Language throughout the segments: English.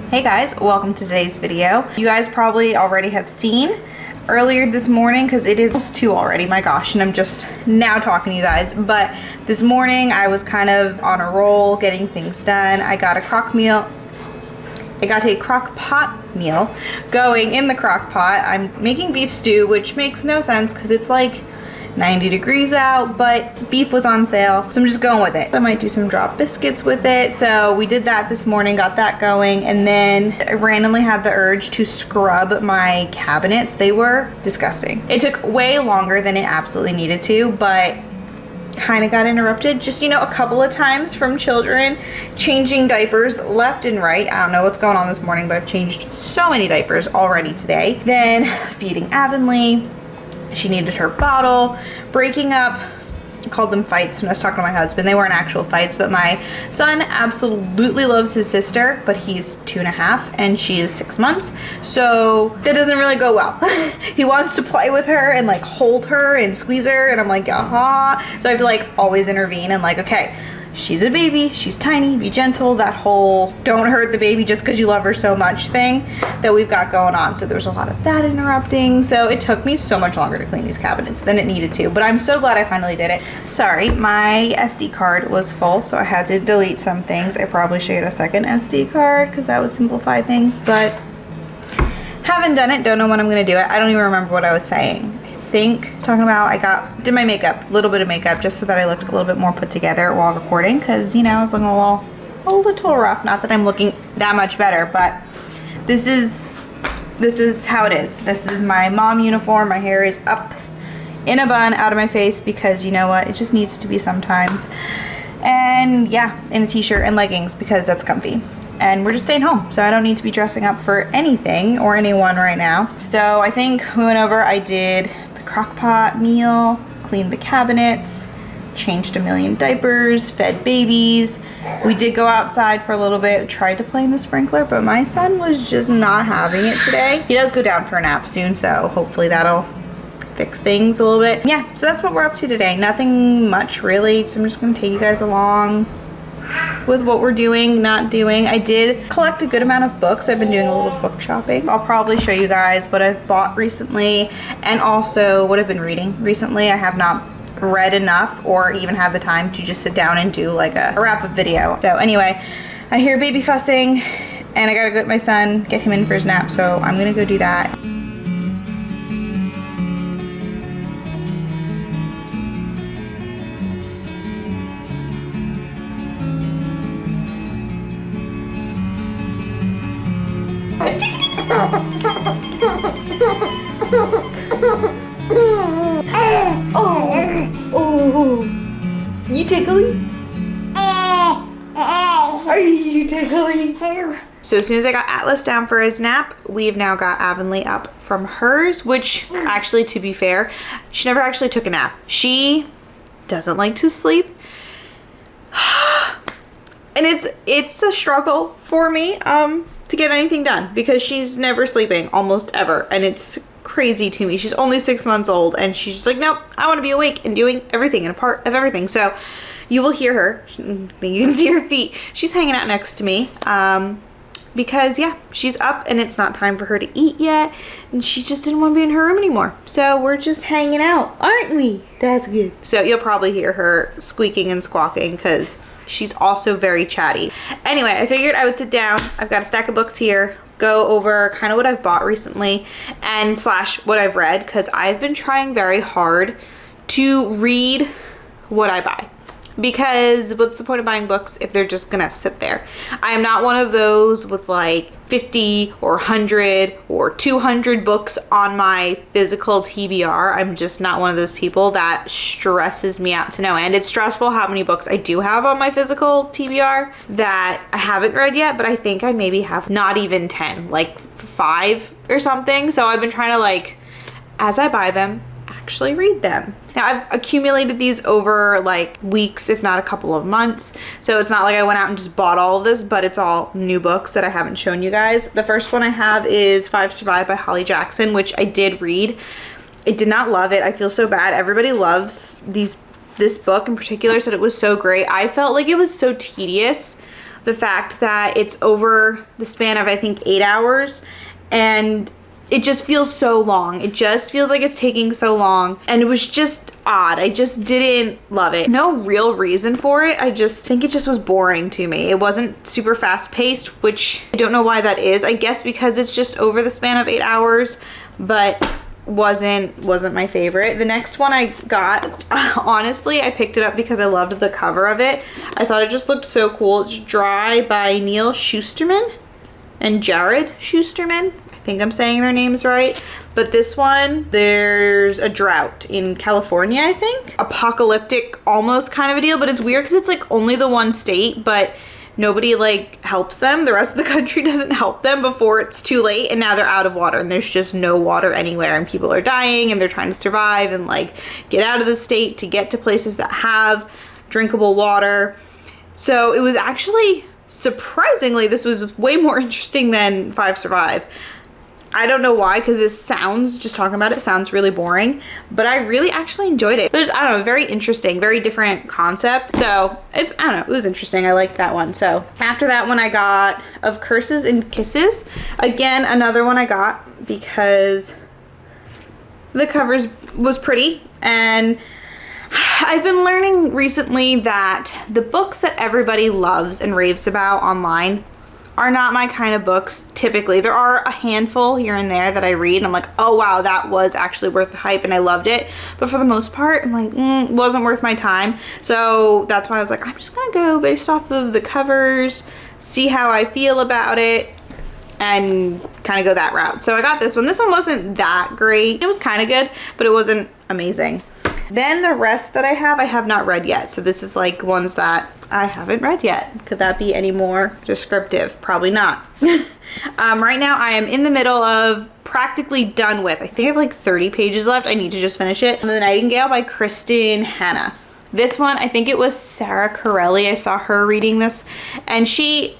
Hey guys, welcome to today's video. You guys probably already have seen earlier this morning, because it is almost 2 already, my gosh, and I'm just now talking to you guys, but this morning I was kind of on a roll getting things done. I got a crock pot meal going in the crock pot. I'm making beef stew, which makes no sense because it's like 90 degrees out, but beef was on sale, so I'm just going with it. I might do some drop biscuits with it. So we did that this morning, got that going, and then I randomly had the urge to scrub my cabinets. They were disgusting. It took way longer than it absolutely needed to, but kind of got interrupted just, a couple of times from children changing diapers left and right. I don't know what's going on this morning, but I've changed so many diapers already today. Then feeding Avonlea. She needed her bottle, breaking up. I called them fights when I was talking to my husband. They weren't actual fights, but my son absolutely loves his sister, but he's 2.5 and she is 6 months. So that doesn't really go well. He wants to play with her and like hold her and squeeze her. And I'm like, aha. So I have to like always intervene and like, okay, she's a baby, she's tiny, be gentle, that whole don't hurt the baby just because you love her so much thing that we've got going on. So there's a lot of that interrupting. So it took me so much longer to clean these cabinets than it needed to, but I'm so glad I finally did it. Sorry, my SD card was full, so I had to delete some things. I probably should get a second SD card because that would simplify things, but haven't done it, don't know when I'm gonna do it. I don't even remember what I was saying. Talking about did my makeup, a little bit of makeup just so that I looked a little bit more put together while recording, because I was looking a little rough. Not that I'm looking that much better, but this is how it is. This is my mom uniform. My hair is up in a bun out of my face because you know what, it just needs to be sometimes. And yeah, in a t-shirt and leggings because that's comfy. And we're just staying home, so I don't need to be dressing up for anything or anyone right now. So I think we went over, I did the crock pot meal, cleaned the cabinets, changed a million diapers, fed babies. We did go outside for a little bit, tried to play in the sprinkler, but my son was just not having it today. He does go down for a nap soon, so hopefully that'll fix things a little bit. Yeah, so that's what we're up to today. Nothing much really, so I'm just gonna take you guys along with what we're doing, not doing. I did collect a good amount of books. I've been doing a little book shopping. I'll probably show you guys what I've bought recently and also what I've been reading recently. I have not read enough or even had the time to just sit down and do like a wrap-up video. So anyway, I hear baby fussing and I gotta go get my son, get him in for his nap, so I'm gonna go do that. Oh, you tickly? Are you tickly? So as soon as I got Atlas down for his nap, we've now got Avonlea up from hers, which actually, to be fair, she never actually took a nap. She doesn't like to sleep. And it's a struggle for me to get anything done because she's never sleeping, almost ever, and it's crazy to me. She's only 6 months old and she's just like, nope, I want to be awake and doing everything and a part of everything. So you will hear her, you can see her feet, she's hanging out next to me because yeah, she's up and it's not time for her to eat yet and she just didn't want to be in her room anymore. So we're just hanging out, aren't we? That's good. So you'll probably hear her squeaking and squawking because she's also very chatty. Anyway, I figured I would sit down. I've got a stack of books here, go over kind of what I've bought recently and / what I've read, because I've been trying very hard to read what I buy. Because what's the point of buying books if they're just gonna sit there? I am not one of those with like 50 or 100 or 200 books on my physical TBR. I'm just not one of those people. That stresses me out to no end. It's stressful how many books I do have on my physical TBR that I haven't read yet, but I think I maybe have not even 10, like 5 or something. So I've been trying to, like, as I buy them, actually read them. Now I've accumulated these over like weeks, if not a couple of months. So it's not like I went out and just bought all of this, but it's all new books that I haven't shown you guys. The first one I have is 5 Survive by Holly Jackson, which I did read. I did not love it. I feel so bad. Everybody loves this book in particular, said it was so great. I felt like it was so tedious the fact that it's over the span of, I think, 8 hours, and it just feels so long. It just feels like it's taking so long, and it was just odd. I just didn't love it. No real reason for it. I just think it just was boring to me. It wasn't super fast paced, which I don't know why that is. I guess because it's just over the span of 8 hours, but wasn't my favorite. The next one I got, honestly, I picked it up because I loved the cover of it. I thought it just looked so cool. It's Dry by Neil Shusterman and Jared Shusterman. I think I'm saying their names right. But this one, there's a drought in California, I think. Apocalyptic almost kind of a deal, but it's weird because it's like only the one state, but nobody like helps them. The rest of the country doesn't help them before it's too late, and now they're out of water and there's just no water anywhere, and people are dying and they're trying to survive and like get out of the state to get to places that have drinkable water. So it was actually, surprisingly, this was way more interesting than 5 Survive. I don't know why, because this sounds, just talking about it, sounds really boring, but I really actually enjoyed it. There's, I don't know, very interesting, very different concept. So it's, I don't know, it was interesting. I liked that one. So after that one, I got Of Curses and Kisses. Again, another one I got because the covers was pretty, and I've been learning recently that the books that everybody loves and raves about online are not my kind of books typically. There are a handful here and there that I read and I'm like, oh wow, that was actually worth the hype and I loved it. But for the most part, I'm like, wasn't worth my time. So that's why I was like, I'm just gonna go based off of the covers, see how I feel about it, and kind of go that route. So I got this one. This one wasn't that great. It was kind of good, but it wasn't amazing. Then the rest that I have not read yet. So this is like ones that I haven't read yet. Could that be any more descriptive? Probably not. Right now I am in the middle of practically done with, I think I have like 30 pages left. I need to just finish it. The Nightingale by Kristen Hanna. This one, I think it was Sarah Corelli. I saw her reading this, and she,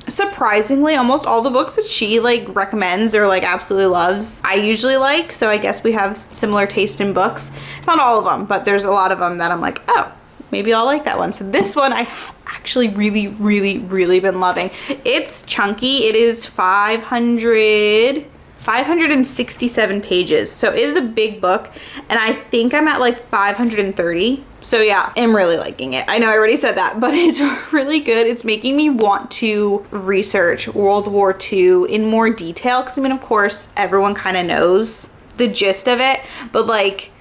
surprisingly, almost all the books that she like recommends or like absolutely loves, I usually like. So I guess we have similar taste in books. Not all of them, but there's a lot of them that I'm like, oh, maybe I'll like that one. So this one I actually really been loving. It's chunky. It is 567 pages. So it is a big book, and I think I'm at like 530. So yeah, I'm really liking it. I know I already said that, but it's really good. It's making me want to research World War II in more detail, because I mean, of course, everyone kind of knows the gist of it, but like,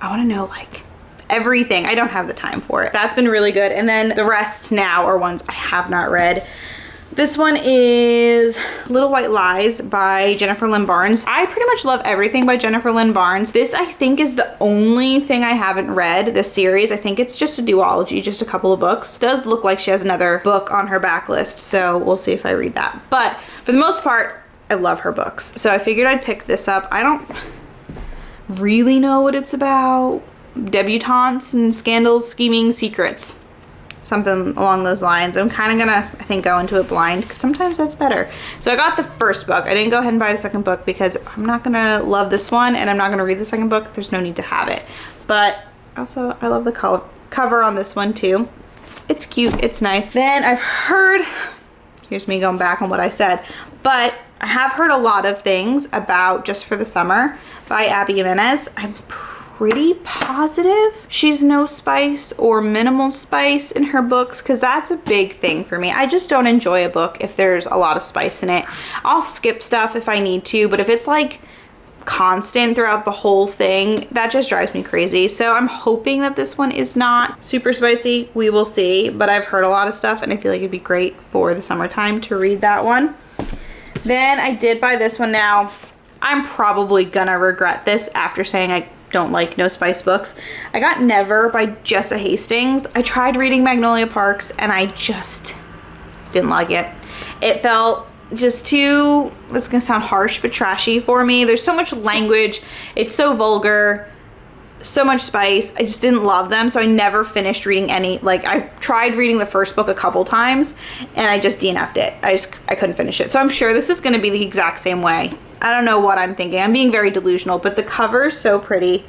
I want to know like everything. I don't have the time for it. That's been really good. And then the rest now are ones I have not read. This one is Little White Lies by Jennifer Lynn Barnes. I pretty much love everything by Jennifer Lynn Barnes. This, I think, is the only thing I haven't read this series. I think it's just a duology, just a couple of books. It does look like she has another book on her backlist, so we'll see if I read that. But for the most part, I love her books. So I figured I'd pick this up. I don't really know what it's about. Debutantes and scandals, scheming, secrets. Something along those lines. I'm kind of gonna, I think, go into it blind, because sometimes that's better. So I got the first book. I didn't go ahead and buy the second book because I'm not gonna love this one, and I'm not gonna read the second book. There's no need to have it. But also, I love the cover on this one too. It's cute, it's nice. Then I've heard, here's me going back on what I said, but I have heard a lot of things about Just for the Summer by Abby Jimenez. I'm pretty positive she's no spice or minimal spice in her books, because that's a big thing for me. I just don't enjoy a book if there's a lot of spice in it. I'll skip stuff if I need to, but if it's like constant throughout the whole thing, that just drives me crazy. So I'm hoping that this one is not super spicy. We will see, but I've heard a lot of stuff and I feel like it'd be great for the summertime to read that one. Then I did buy this one. Now I'm probably gonna regret this after saying I don't like no spice books. I got Never by Jessa Hastings. I tried reading Magnolia Parks and I just didn't like it. It felt just too, it's gonna sound harsh, but trashy for me. There's so much language. It's so vulgar, so much spice. I just didn't love them, so I never finished reading any. Like, I tried reading the first book a couple times and I just DNF'd it. I couldn't finish it. So I'm sure this is gonna be the exact same way. I don't know what I'm thinking. I'm being very delusional, but the cover is so pretty.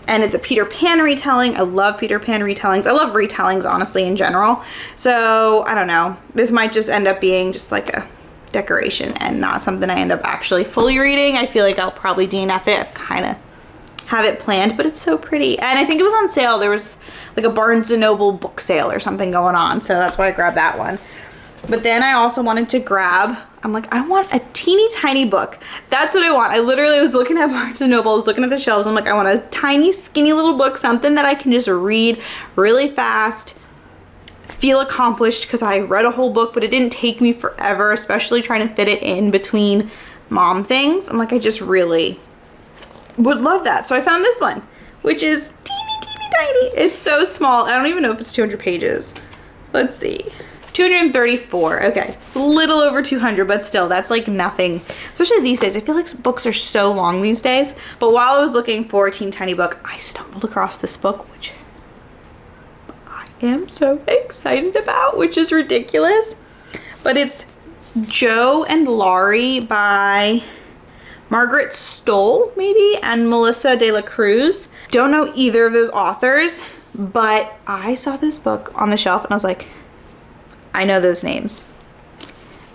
and it's a Peter Pan retelling. I love Peter Pan retellings. I love retellings, honestly, in general. So I don't know. This might just end up being just like a decoration and not something I end up actually fully reading. I feel like I'll probably DNF it. I kind of have it planned, but it's so pretty. And I think it was on sale. There was like a Barnes & Noble book sale or something going on. So that's why I grabbed that one. But then I also wanted to grab, I'm like, I want a teeny tiny book. That's what I want. I literally was looking at Barnes & Noble, I was looking at the shelves. I'm like, I want a tiny, skinny little book, something that I can just read really fast, feel accomplished, because I read a whole book, but it didn't take me forever, especially trying to fit it in between mom things. I'm like, I just really would love that. So I found this one, which is teeny, teeny tiny. It's so small. I don't even know if it's 200 pages. Let's see. 234. Okay, it's a little over 200, but still, that's like nothing, especially these days. I feel like books are so long these days. But while I was looking for a teeny tiny book, I stumbled across this book, which I am so excited about, which is ridiculous. But it's Joe and Laurie by Margaret Stoll, maybe, and Melissa de la Cruz. Don't know either of those authors, but I saw this book on the shelf and I was like, I know those names.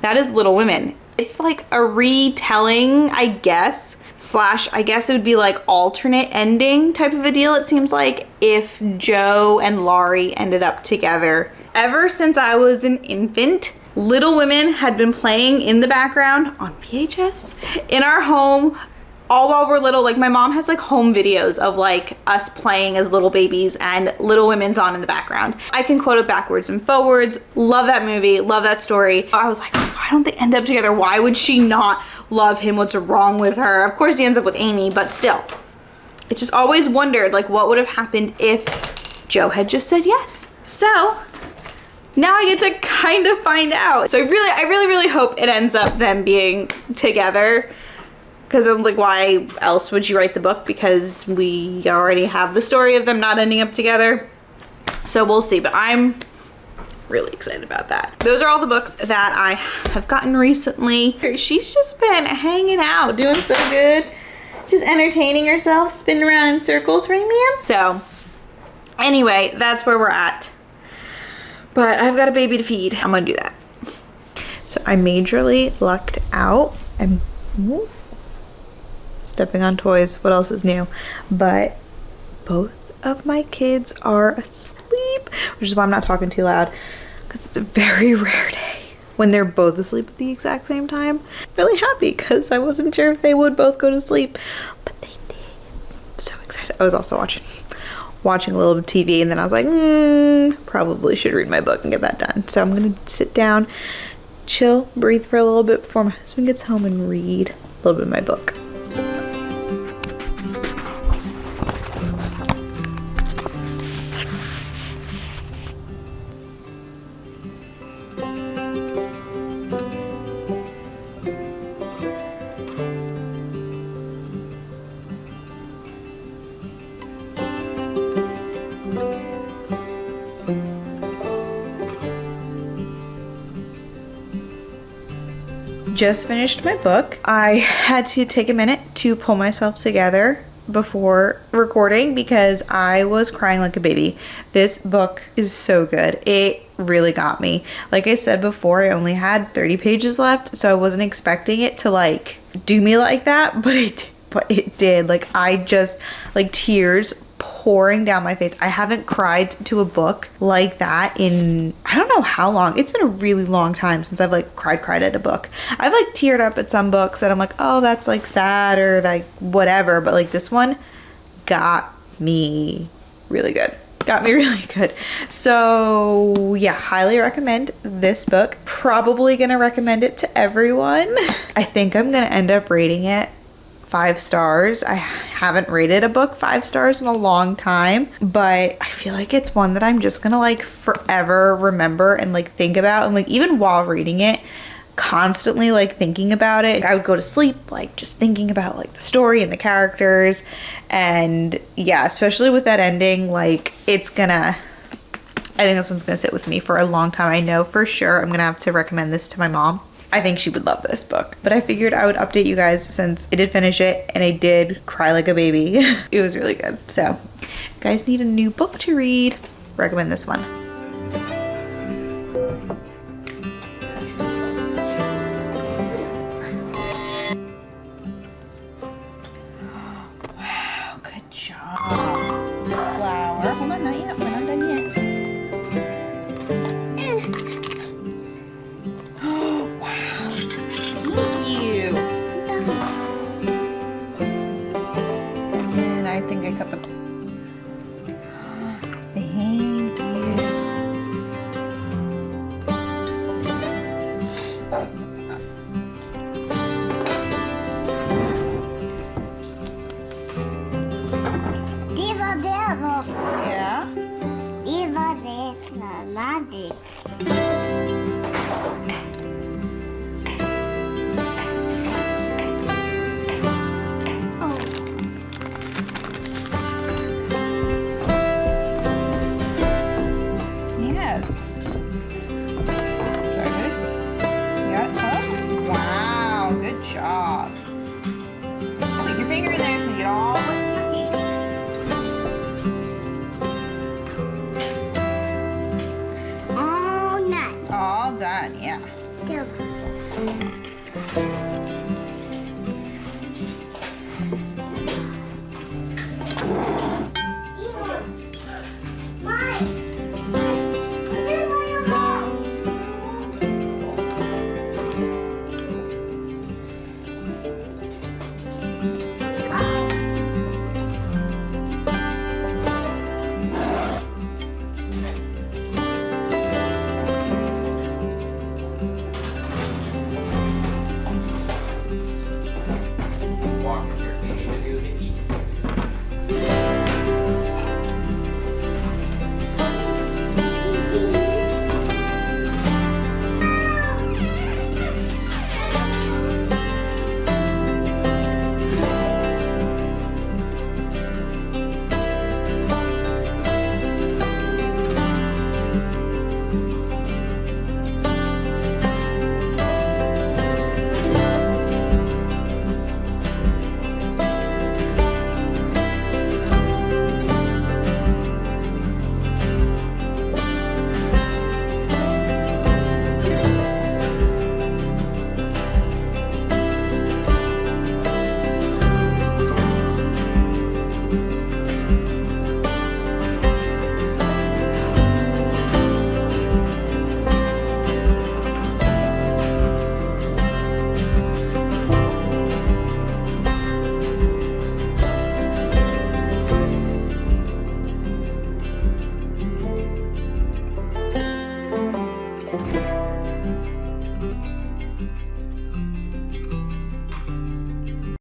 That is Little Women. It's like a retelling, I guess, slash, I guess it would be like alternate ending type of a deal, it seems like, if Joe and Laurie ended up together. Ever since I was an infant, Little Women had been playing in the background on VHS in our home all while we're little. Like, my mom has like home videos of like us playing as little babies and Little Women's on in the background. I can quote it backwards and forwards. Love that movie, love that story. I was like, why don't they end up together? Why would she not love him? What's wrong with her? Of course he ends up with Amy, but still. It just always wondered like what would have happened if Joe had just said yes. So now I get to kind of find out. So I really hope it ends up them being together. Because I'm like, why else would you write the book? Because we already have the story of them not ending up together. So we'll see, but I'm really excited about that. Those are all the books that I have gotten recently. She's just been hanging out, doing so good. Just entertaining herself, spinning around in circles, right, ma'am? So anyway, that's where we're at. But I've got a baby to feed. I'm gonna do that. So I majorly lucked out. I'm stepping on toys. What else is new? But both of my kids are asleep, which is why I'm not talking too loud, because it's a very rare day when they're both asleep at the exact same time. Really happy because I wasn't sure if they would both go to sleep, but they did. So excited. I was also watching a little bit of TV, and then I was like, probably should read my book and get that done. So I'm gonna sit down, chill, breathe for a little bit before my husband gets home and read a little bit of my book. Just finished my book. I had to take a minute to pull myself together before recording because I was crying like a baby. This book is so good. It really got me. Like I said before, I only had 30 pages left, so I wasn't expecting it to like do me like that, but it did. Like, I just, like, tears pouring down my face. I haven't cried to a book like that in I don't know how long. It's been a really long time since I've like cried at a book. I've like teared up at some books that I'm like, oh, that's like sad or like whatever, but like this one got me really good. Got me really good. So yeah, highly recommend this book. Probably gonna recommend it to everyone. I think I'm gonna end up rating it 5 stars. I haven't rated a book 5 stars in a long time, but I feel like it's one that I'm just gonna like forever remember and like think about, and like even while reading it, constantly like thinking about it. I would go to sleep like just thinking about like the story and the characters, and yeah, especially with that ending, like I think this one's gonna sit with me for a long time. I know for sure I'm gonna have to recommend this to my mom I think she would love this book. But I figured I would update you guys since I did finish it and I did cry like a baby. It was really good. So, if you guys need a new book to read, recommend this one. Wow, good job. Flower. Hold on, not yet. We're not done yet. Wow. Thank you. And I think I cut the... Thank you. Det var det då. Yeah? Det var det, mamma.